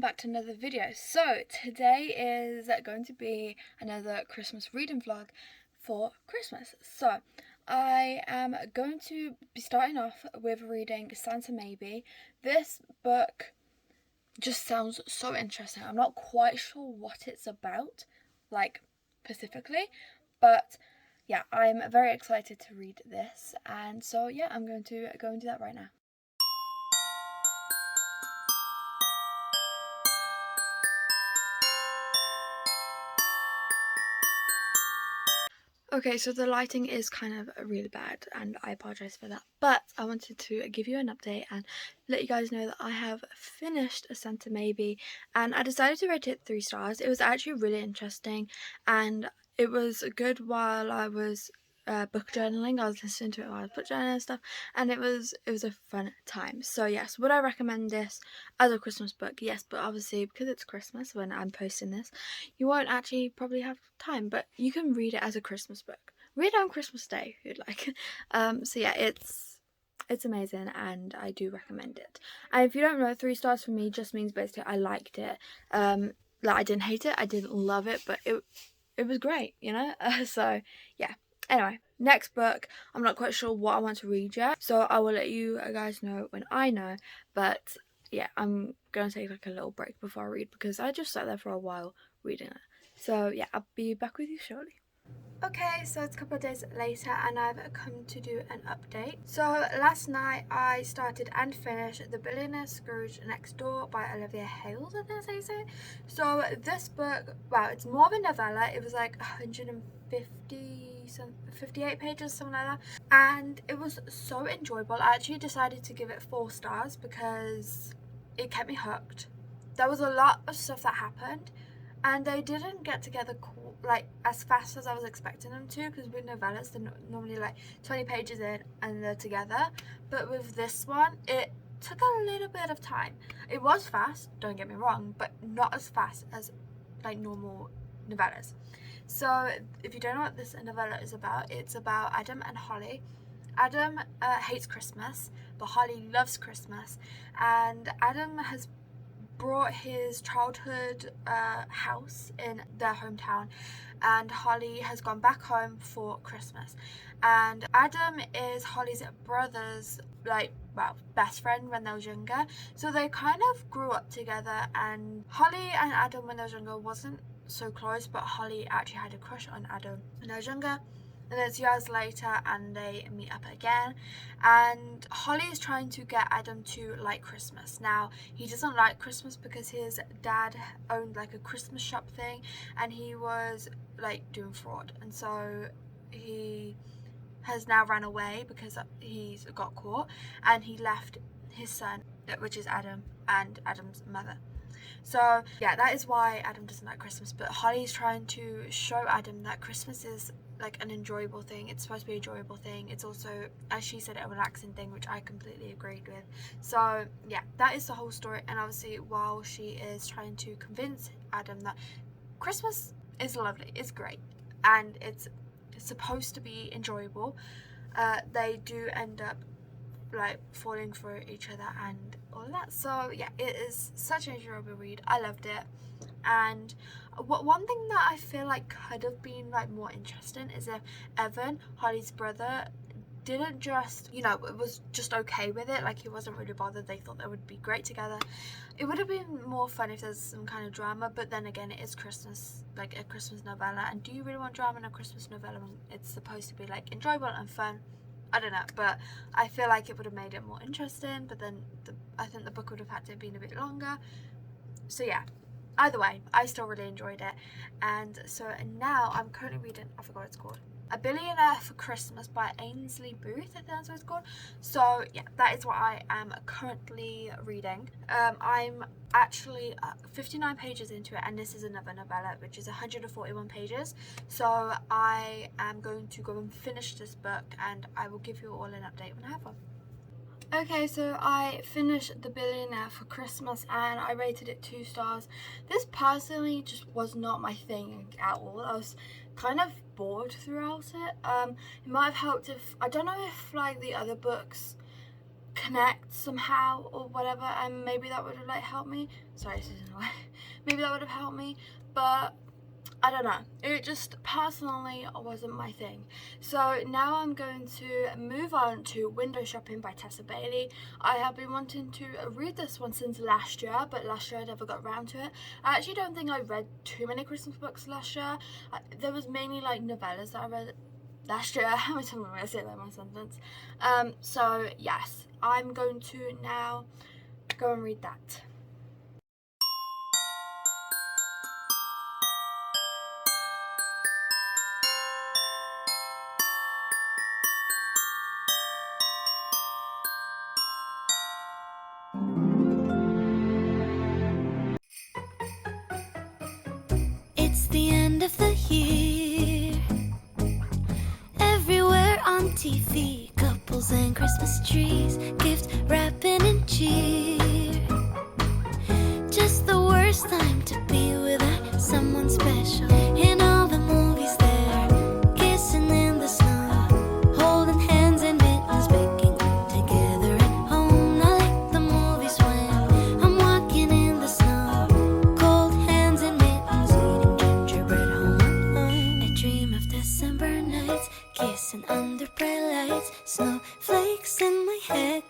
back to another video. So today is going to be another Christmas reading vlog for Christmas. So I am going to be starting off with reading Santa Maybe. This book just sounds so interesting. I'm not quite sure what it's about, like specifically, but yeah, I'm very excited to read this, and so yeah, I'm going to go and do that right now. Okay, so the lighting is kind of really bad and I apologise for that, but I wanted to give you an update and let you guys know that I have finished A Santa Maybe, and I decided to rate it 3 stars. It was actually really interesting and it was good while I was book journaling. I was listening to it while I was book journaling and stuff, and it was a fun time. So yes, would I recommend this as a Christmas book? Yes, but obviously because it's Christmas when I'm posting this, you won't actually probably have time, but you can read it as a Christmas book. Read it on Christmas Day if you'd like. So yeah, it's amazing and I do recommend it. And if you don't know, 3 stars for me just means basically I liked it. Like I didn't hate it, I didn't love it, but it was great, you know. So yeah. Anyway, next book, I'm not quite sure what I want to read yet, so I will let you guys know when I know. But yeah, I'm going to take like a little break before I read because I just sat there for a while reading it. So yeah, I'll be back with you shortly. Okay, so it's a couple of days later and I've come to do an update. So last night I started and finished The Billionaire Scrooge Next Door by Olivia Hales, I think that's how you say it. So this book, well, it's more of a novella. It was like 58 pages, something like that, and it was so enjoyable. I actually decided to give it 4 stars because it kept me hooked. There was a lot of stuff that happened and they didn't get together like as fast as I was expecting them to, because with novellas they're normally like 20 pages in and they're together, but with this one it took a little bit of time. It was fast, don't get me wrong, but not as fast as like normal novellas. So if you don't know what this novella is about, it's about Adam and Holly. Adam hates Christmas, but Holly loves Christmas, and Adam has brought his childhood house in their hometown, and Holly has gone back home for Christmas. And Adam is Holly's brother's best friend when they were younger, so they kind of grew up together. And Holly and Adam when they were younger wasn't so close, but Holly actually had a crush on Adam when they were younger. And it's years later and they meet up again, and Holly is trying to get Adam to like Christmas. Now he doesn't like Christmas because his dad owned like a Christmas shop thing and he was like doing fraud, and so he has now ran away because he's got caught, and he left his son, which is Adam, and Adam's mother. So yeah, that is why Adam doesn't like Christmas. But Holly's trying to show Adam that Christmas is like an enjoyable thing. It's supposed to be an enjoyable thing. It's also, as she said, a relaxing thing, which I completely agreed with. So yeah, that is the whole story. And obviously while she is trying to convince Adam that Christmas is lovely, it's great, and it's supposed to be enjoyable, they do end up like falling for each other and all of that. So yeah, it is such an enjoyable read. I loved it. And one thing that I feel like could have been like more interesting is if Evan, Holly's brother, didn't just, you know, it was just okay with it, like he wasn't really bothered. They thought they would be great together. It would have been more fun if there's some kind of drama, but then again, it is Christmas, like a Christmas novella, and do you really want drama in a Christmas novella when it's supposed to be like enjoyable and fun? I don't know, but I feel like it would have made it more interesting, but then I think the book would have had to have been a bit longer. So yeah, either way, I still really enjoyed it. And so now I'm currently reading, I forgot what it's called, A Billionaire for Christmas by Ainsley Booth, I think that's what it's called. So yeah, that is what I am currently reading. I'm actually 59 pages into it, and this is another novella which is 141 pages. So I am going to go and finish this book, and I will give you all an update when I have one. Okay, so I finished The Billionaire for Christmas and I rated it 2 stars. This personally just was not my thing at all. I was kind of bored throughout it. It might have helped if, I don't know if like the other books connect somehow or whatever, and maybe that would have like helped me. Sorry, this isn't a way. Maybe that would have helped me, but I don't know, it just personally wasn't my thing. So now I'm going to move on to Window Shopping by Tessa Bailey. I have been wanting to read this one since last year, but last year I never got around to it. I actually don't think I read too many Christmas books last year. There was mainly like novellas that I read last year. How many times am I going to say that in my sentence? So yes, I'm going to now go and read that. It's the end of the year. Everywhere on TV, couples and Christmas trees, gift wrapping and cheer. Just the worst time to be without someone special. In all the movies there, kissing in the snow, holding hands and mittens, baking together at home. Not like the movies when I'm walking in the snow, cold hands and mittens, eating gingerbread home alone. I dream of December nights, kissing under bright lights, snowflakes in my head.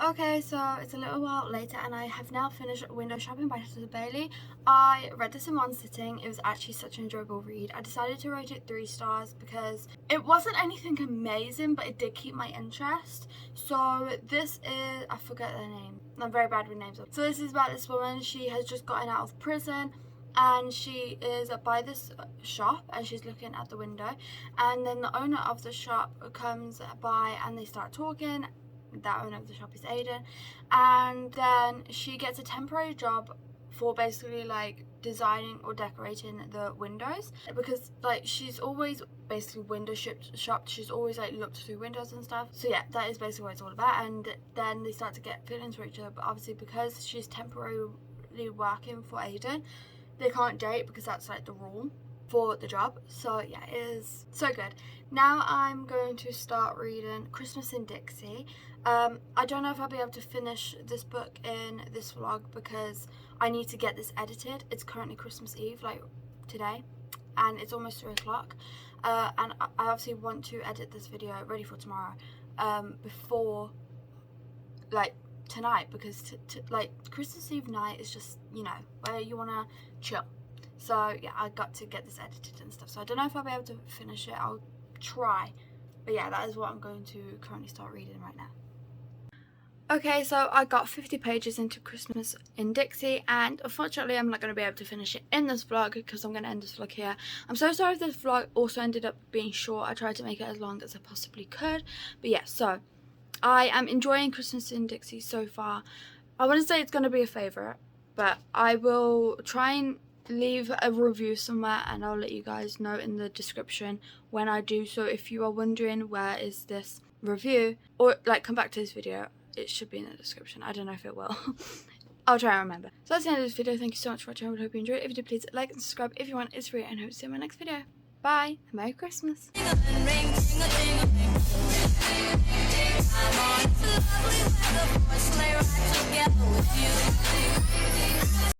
Okay, so it's a little while later and I have now finished Window Shopping by Tessa Bailey. I read this in one sitting. It was actually such an enjoyable read. I decided to rate it 3 stars because it wasn't anything amazing, but it did keep my interest. So this is, I forget their name. I'm very bad with names. So this is about this woman. She has just gotten out of prison and she is by this shop and she's looking at the window, and then the owner of the shop comes by and they start talking. That owner of the shop is Aiden, and then she gets a temporary job for basically like designing or decorating the windows, because like she's always basically window shopped. She's always like looked through windows and stuff. So yeah, that is basically what it's all about. And then they start to get feelings for each other, but obviously because she's temporarily working for Aiden, they can't date because that's like the rule for the job. So yeah, it is so good. Now I'm going to start reading Christmas in Dixie. I don't know if I'll be able to finish this book in this vlog because I need to get this edited. It's currently Christmas Eve, like today, and it's almost 3 o'clock. And I obviously want to edit this video ready for tomorrow, before like tonight, because like Christmas Eve night is just, you know, where you want to chill. So yeah, I got to get this edited and stuff. So I don't know if I'll be able to finish it. I'll try. But yeah, that is what I'm going to currently start reading right now. Okay, so I got 50 pages into Christmas in Dixie, and unfortunately I'm not going to be able to finish it in this vlog because I'm going to end this vlog here. I'm so sorry if this vlog also ended up being short. I tried to make it as long as I possibly could. But yeah, so I am enjoying Christmas in Dixie so far. I wouldn't say it's going to be a favourite, but I will try and leave a review somewhere and I'll let you guys know in the description when I do. So if you are wondering where is this review, or like come back to this video, it should be in the description. I don't know if it will. I'll try and remember. So that's the end of this video. Thank you so much for watching. I hope you enjoyed it. If you did, please like and subscribe if you want. It's free, and hope to see you in my next video. Bye. Merry Christmas.